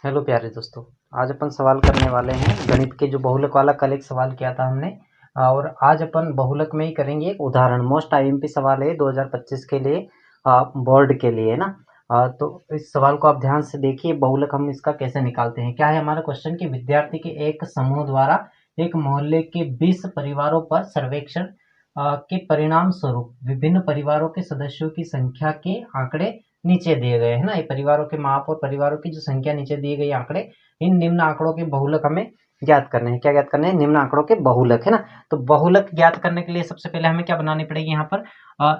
Hello प्यारे दोस्तों। आज अपन सवाल करने वाले हैं गणित के जो बहुलक वाला कल एक सवाल किया था हमने, और आज अपन बहुलक में ही करेंगे एक उदाहरण। मोस्ट आईएमपी सवाल है 2025 के लिए, बोर्ड के लिए ना। तो इस सवाल को आप ध्यान से देखिए। बहुलक हम इसका कैसे निकालते हैं। क्या है हमारा क्वेश्चन कि विद्यार्थी के एक समूह द्वारा एक मोहल्ले के 20 परिवारों पर सर्वेक्षण के परिणाम स्वरूप विभिन्न परिवारों के सदस्यों की संख्या के आंकड़े नीचे दिए गए हैं ना। ये परिवारों के माप और परिवारों की जो संख्या नीचे दिए गए आंकड़े, इन निम्न आंकड़ों के बहुलक हमें ज्ञात करने हैं। क्या ज्ञात करने हैं? निम्न आंकड़ों के बहुलक, है ना। तो बहुलक ज्ञात करने के लिए सबसे पहले हमें क्या बनानी पड़ेगी यहाँ पर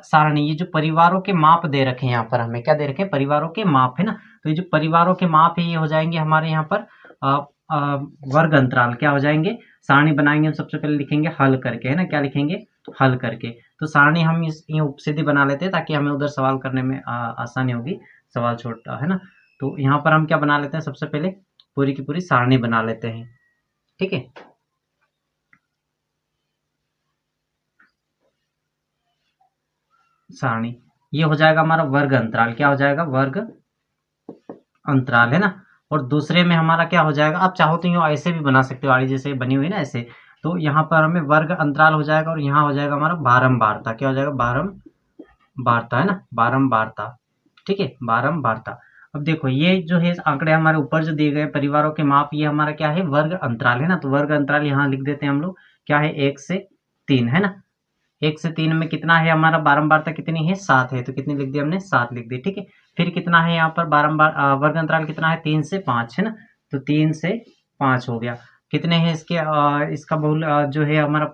सारणी। ये जो परिवारों के माप दे रखे हैं यहाँ पर, हमें क्या दे रखे हैं? परिवारों के माप, है ना। तो ये जो परिवारों के माप है ये हो जाएंगे हमारे यहाँ पर वर्ग अंतराल। क्या हो जाएंगे? सारणी बनाएंगे हम सबसे पहले लिखेंगे हल करके, है ना। क्या लिखेंगे? हल करके। तो सारणी हम इस ये उपसिद्धि बना लेते हैं ताकि हमें उधर सवाल करने में आसानी होगी। सवाल छोटा है ना। तो यहाँ पर हम क्या बना लेते हैं? सबसे पहले पूरी की पूरी सारणी बना लेते हैं। ठीक है। सारणी ये हो जाएगा हमारा वर्ग अंतराल। क्या हो जाएगा? वर्ग अंतराल, है ना। और दूसरे में हमारा क्या हो जाएगा? आप चाहो तो यूँ ऐसे भी बना सकते हो, आड़ी जैसे बनी हुई ना ऐसे। तो यहाँ पर हमें वर्ग अंतराल हो जाएगा और यहाँ हो जाएगा हमारा बारंबारता। क्या हो जाएगा? बारंबारता, है ना। बारंबारता। ठीक है, बारंबारता। अब देखो ये जो है आंकड़े हमारे ऊपर जो दिए गए परिवारों के माप, ये हमारा क्या है? वर्ग अंतराल, है ना। तो वर्ग अंतराल यहाँ लिख देते हैं हम लोग। क्या है? 1 से 3, है ना। 1 से 3 में कितना है हमारा? बारंबारता कितनी है? 7 है। तो कितनी लिख दी हमने? 7 लिख दी। ठीक है। फिर कितना है यहाँ पर बारंबार वर्ग अंतराल कितना है? 3 से 5, है ना। तो 3 से 5 हो गया। कितने हैं इसके इसका बहुल जो है हमारा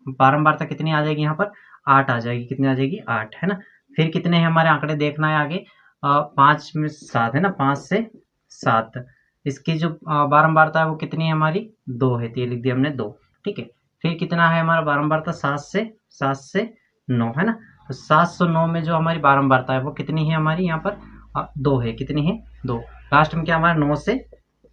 बारंबारता कितनी आ जाएगी यहाँ पर? 8 आ जाएगी। कितनी आ जाएगी? 8, है ना। फिर कितने हैं हमारे आंकड़े देखना है आगे। 5 में 7, है ना। 5 से 7। इसकी जो बारंबारता है वो कितनी है हमारी? 2 है। तो ये लिख दिया हमने 2। ठीक है। फिर कितना है हमारा बारंबारता? 7 से 9, है ना। तो 709 में जो हमारी बारंबारता है वो कितनी है हमारी यहाँ पर? 2 है। कितनी है? 2। लास्ट में क्या हमारा? 9 से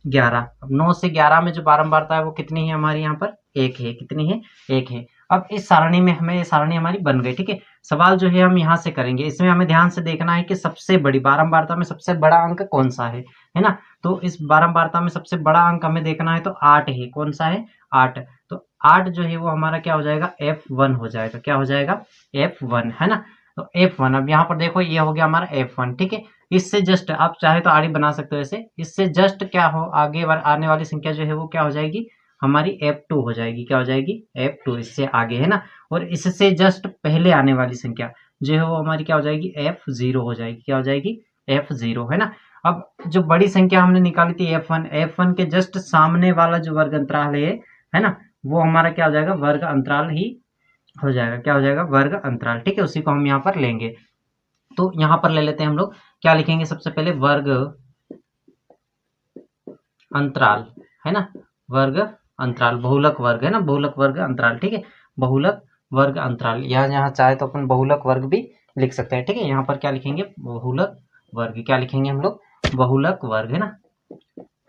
11। अब 9 से 11 में जो बारंबारता है वो कितनी है हमारी यहाँ पर? 1 है। कितनी है? 1 है। अब इस सारणी में हमें, ये सारणी हमारी बन गई। ठीक है। सवाल जो है हम यहाँ से करेंगे। इसमें हमें ध्यान से देखना है कि सबसे बड़ी बारंबारता में सबसे बड़ा अंक कौन सा है ना। तो इस बारंबारता में सबसे बड़ा अंक हमें देखना है तो 8 है। कौन सा है? 8। तो 8 जो है वो हमारा क्या हो जाएगा? F1 हो जाएगा। क्या हो जाएगा? F1, है ना। तो F1, अब यहाँ पर देखो ये हो गया हमारा F1। ठीक है। इससे जस्ट आप चाहे तो आड़ी बना सकते हो ऐसे। इससे जस्ट क्या हो, आगे आने वाली संख्या जो है वो क्या हो जाएगी? हमारी F2 हो जाएगी। क्या हो जाएगी? F2। इससे आगे, है ना। और इससे जस्ट पहले आने वाली संख्या जो है वो हमारी क्या हो जाएगी? F0 हो जाएगी। क्या हो जाएगी? F0, है ना। अब जो बड़ी संख्या हमने निकाली थी F1 के जस्ट सामने वाला जो वर्ग अंतराल है ना, वो हमारा क्या हो जाएगा? वर्ग अंतराल ही हो जाएगा। क्या हो जाएगा? वर्ग अंतराल। ठीक है। उसी को हम यहाँ पर लेंगे। तो यहाँ पर ले लेते हैं हम लोग। क्या लिखेंगे सबसे पहले? वर्ग अंतराल, है ना। वर्ग अंतराल, बहुलक वर्ग, है ना। बहुलक वर्ग अंतराल। ठीक है। बहुलक वर्ग अंतराल, यहाँ यहाँ चाहे तो अपन बहुलक वर्ग भी लिख सकते हैं। ठीक है। यहाँ पर क्या लिखेंगे? बहुलक वर्ग। क्या लिखेंगे हम लोग? बहुलक वर्ग, है ना।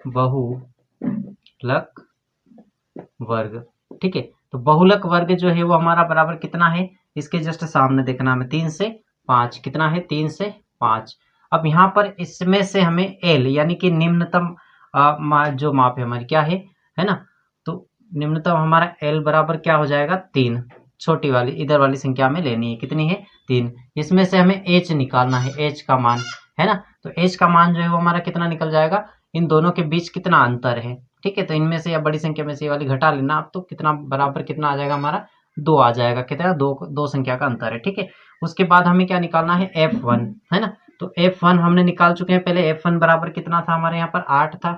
बहुलक वर्ग। ठीक है। तो बहुलक वर्ग जो है वो हमारा बराबर कितना है? इसके जस्ट सामने देखना हमें। 3 से 5। कितना है? 3 से 5। अब यहाँ पर इसमें से हमें एल यानी कि निम्नतम जो माप है हमारी क्या है ना। तो निम्नतम हमारा एल बराबर क्या हो जाएगा? 3। छोटी वाली इधर वाली संख्या में लेनी है। कितनी है? 3। इसमें से हमें एच निकालना है, एच का मान, है ना। तो एच का मान जो है वो हमारा कितना निकल जाएगा? इन दोनों के बीच कितना अंतर है? ठीक है। तो इनमें से या बड़ी संख्या में से ये वाली घटा लेना आप। तो कितना बराबर कितना आ जाएगा हमारा? 2 आ जाएगा। कितना? 2 संख्या का अंतर है। ठीक है। उसके बाद हमें क्या निकालना है? F1, है ना। तो F1 हमने निकाल चुके हैं पहले। F1 बराबर कितना था हमारे यहाँ पर? 8 था,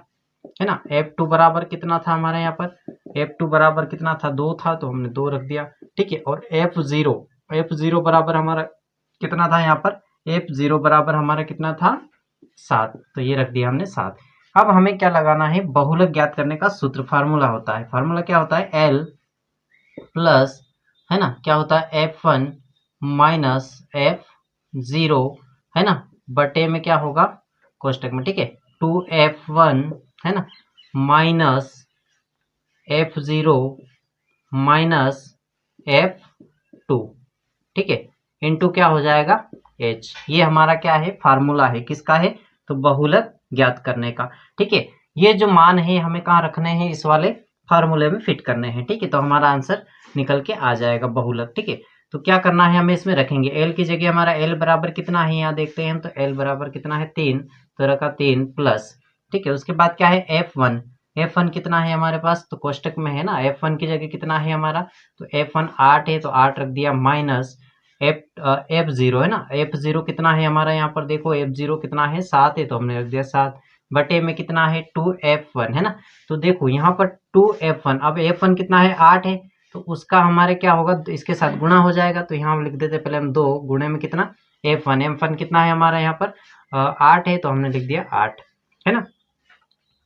है ना। F2 बराबर कितना था हमारे यहाँ पर? F2 बराबर कितना था? 2 था, तो हमने 2 रख दिया। ठीक है। और F0 बराबर हमारा कितना था यहाँ पर? F0 बराबर हमारा कितना था? 7। तो ये रख दिया हमने 7। अब हमें क्या लगाना है? बहुलक ज्ञात करने का सूत्र, फार्मूला होता है। फार्मूला क्या होता है? L प्लस, है ना, क्या होता है? F1 माइनस F0, है ना, बटे में क्या होगा? कोष्टक में। ठीक है। 2F1, है ना, माइनस F0 माइनस F2। ठीक है। इनटू क्या हो जाएगा? H। ये हमारा क्या है? फार्मूला है। किसका है? तो बहुलक ज्ञात करने का। ठीक है, ये जो मान है हमें कहाँ रखने हैं, इस वाले फार्मूले में फिट करने हैं। ठीक है, तो हमारा आंसर निकल के आ जाएगा बहुलक। ठीक है, तो क्या करना है, हमें इसमें रखेंगे एल की जगह हमारा एल बराबर कितना है, यहाँ देखते हैं हम, तो एल बराबर कितना है 3, तो रखा 3 प्लस। ठीक है, उसके बाद क्या है F1, F1 कितना है हमारे पास, तो कोष्टक में है ना, F1 की जगह कितना है हमारा, तो F1 8 है, तो 8 रख दिया, माइनस F0 है ना, F0 कितना है हमारा, यहाँ पर देखो F0 कितना है 7 है, तो हमने रख दिया 7, बटे में कितना है 2F1 है ना। तो देखो यहाँ पर 2F1, अब F1 कितना है 8 है, तो उसका हमारे क्या होगा, तो इसके साथ गुणा हो जाएगा, तो यहाँ हम लिख देते पहले हम 2 गुणे में कितना F1 कितना है हमारा यहाँ पर 8 है, तो हमने लिख दिया 8 है ना,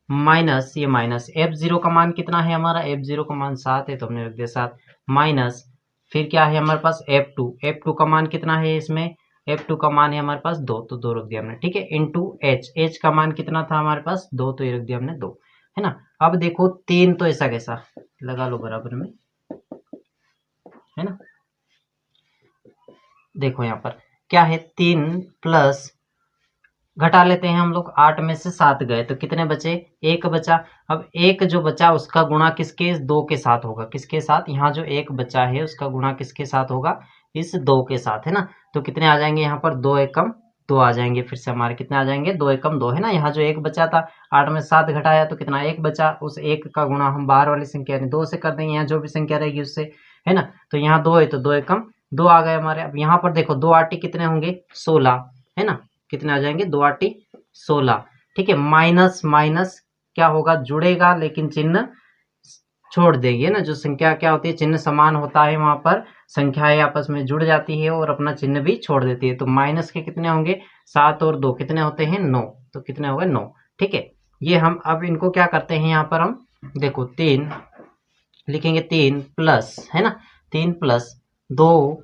माइनस ये माइनस F0 का मान कितना है हमारा, F0 का मान 7 है, तो हमने रख दिया 7, माइनस फिर क्या है हमारे पास F2 का मान कितना है इसमें, F2 का मान है हमारे पास 2, तो 2 रख दिया हमने। ठीक है, इंटू H का मान कितना था हमारे पास 2, तो ये रख दिया हमने 2 है ना। अब देखो 3, तो ऐसा कैसा लगा लो बराबर में है ना, देखो यहाँ पर क्या है 3 प्लस, घटा लेते हैं हम लोग, 8 में से 7 गए तो कितने बचे, 1 बचा। अब 1 जो बचा उसका गुणा किसके, 2 के साथ होगा, किसके साथ, यहाँ जो 1 बचा है उसका गुणा किसके साथ होगा, इस 2 के साथ है ना। तो कितने आ जाएंगे यहाँ पर 2 एकम 2 आ जाएंगे, फिर से हमारे कितने आ जाएंगे 2 एकम 2 है ना। यहाँ जो 1 बचा था 8 में 7 घटाया तो कितना 1 बचा, उस 1 का गुणा हम बाहर वाली संख्या यानी 2 से कर देंगे, यहाँ जो भी संख्या रहेगी उससे है ना। तो यहाँ 2 है तो 2 एकम 2 आ गए हमारे। अब यहाँ पर देखो 2 आटी कितने होंगे 16 है ना, कितने आ जाएंगे 2 आटी 16। ठीक है, माइनस माइनस क्या होगा, जुड़ेगा लेकिन चिन्ह छोड़ देंगे ना, जो संख्या क्या होती है चिन्ह समान होता है वहां पर संख्याएं आपस में जुड़ जाती है और अपना चिन्ह भी छोड़ देती है। तो माइनस के कितने होंगे 7 और 2 कितने होते हैं 9, तो कितने हो गए 9। ठीक है, ये हम अब इनको क्या करते हैं, यहाँ पर हम देखो 3 लिखेंगे, 3 प्लस है ना, 3 प्लस 2,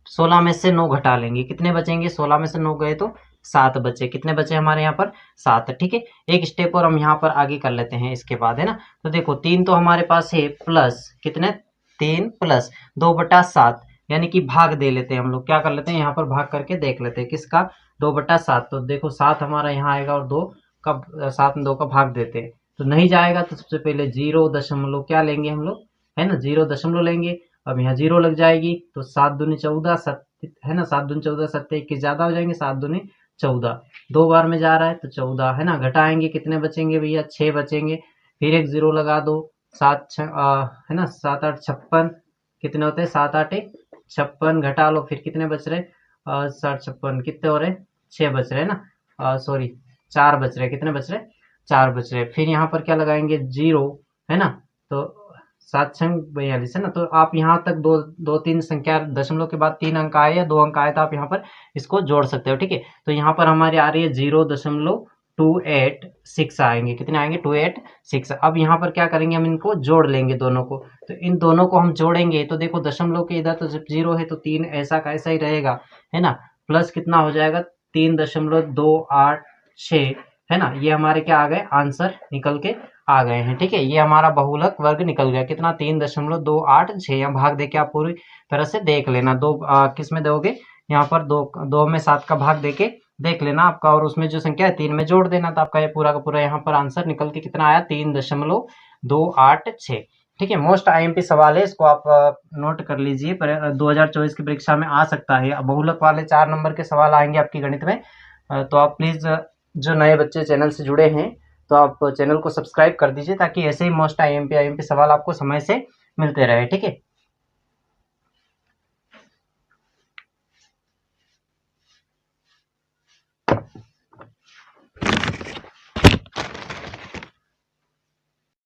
16 में से 9 घटा लेंगे, कितने बचेंगे, 16 में से 9 गए तो 7 बचे, कितने बचे हमारे यहाँ पर 7। ठीक है, एक स्टेप और हम यहाँ पर आगे कर लेते हैं इसके बाद है ना। तो देखो 3 तो हमारे पास है प्लस कितने 3 प्लस 2/7 यानी कि भाग दे लेते हैं हम लोग, क्या कर लेते हैं यहाँ पर भाग करके देख लेते हैं किसका 2/7। तो देखो 7 हमारा यहाँ आएगा और 2 का 7 में 2 का भाग देते हैं तो नहीं जाएगा, तो सबसे पहले 0 क्या लेंगे हम लोग है ना, 0 लेंगे। अब यहाँ 0 लग जाएगी तो 7 दूनी 14 है ना, 7 दूनी 14 7 21 ज्यादा हो जाएंगे, 7 दूनी 14 2 बार में जा रहा है तो 14 है ना। घटाएंगे कितने बचेंगे भैया 6 बचेंगे, फिर एक 0 लगा दो, 7 है ना 7 8 56 कितने होते हैं 7 8 56, घटा लो फिर कितने बच रहे 60 56 कितने हो रहे 6 बच रहे ना, सॉरी 4 बच रहे, कितने बच रहे 4 बच रहे। फिर यहाँ पर क्या लगाएंगे 0 है ना, तो 7 6 42 है ना। तो आप यहाँ तक दो तीन संख्या दशमलव के बाद 3 अंक आए या 2 अंक आए तो आप यहाँ पर इसको जोड़ सकते हो। ठीक है, तो यहाँ पर हमारी आ रही है 0.286 आएंगे, कितने आएंगे 286। अब यहाँ पर क्या करेंगे हम इनको जोड़ लेंगे दोनों को, तो इन दोनों को हम जोड़ेंगे तो देखो दशमलव के इधर तो जब 0 है तो 3 ऐसा का ऐसा ही रहेगा है ना, प्लस कितना हो जाएगा 3.286 है ना। ये हमारे क्या आ गए आंसर निकल के आ गए हैं। ठीक है, ये हमारा बहुलक वर्ग निकल गया कितना 3.286। यहाँ भाग दे के आप पूरी तरह से देख लेना, किस में दोगे यहाँ पर 2 में 7 का भाग देके देख लेना आपका, और उसमें जो संख्या है 3 में जोड़ देना, तो आपका ये पूरा का पूरा यहाँ पर आंसर निकल के कितना आया 3.286। ठीक है, मोस्ट आईएमपी सवाल है, इसको आप नोट कर लीजिए, पर 2024 की परीक्षा में आ सकता है। बहुलक वाले 4 नंबर के सवाल आएंगे आपकी गणित में, तो आप प्लीज जो नए बच्चे चैनल से जुड़े हैं तो आप चैनल को सब्सक्राइब कर दीजिए ताकि ऐसे ही मोस्ट आईएमपी सवाल आपको समय से मिलते रहे। ठीक है।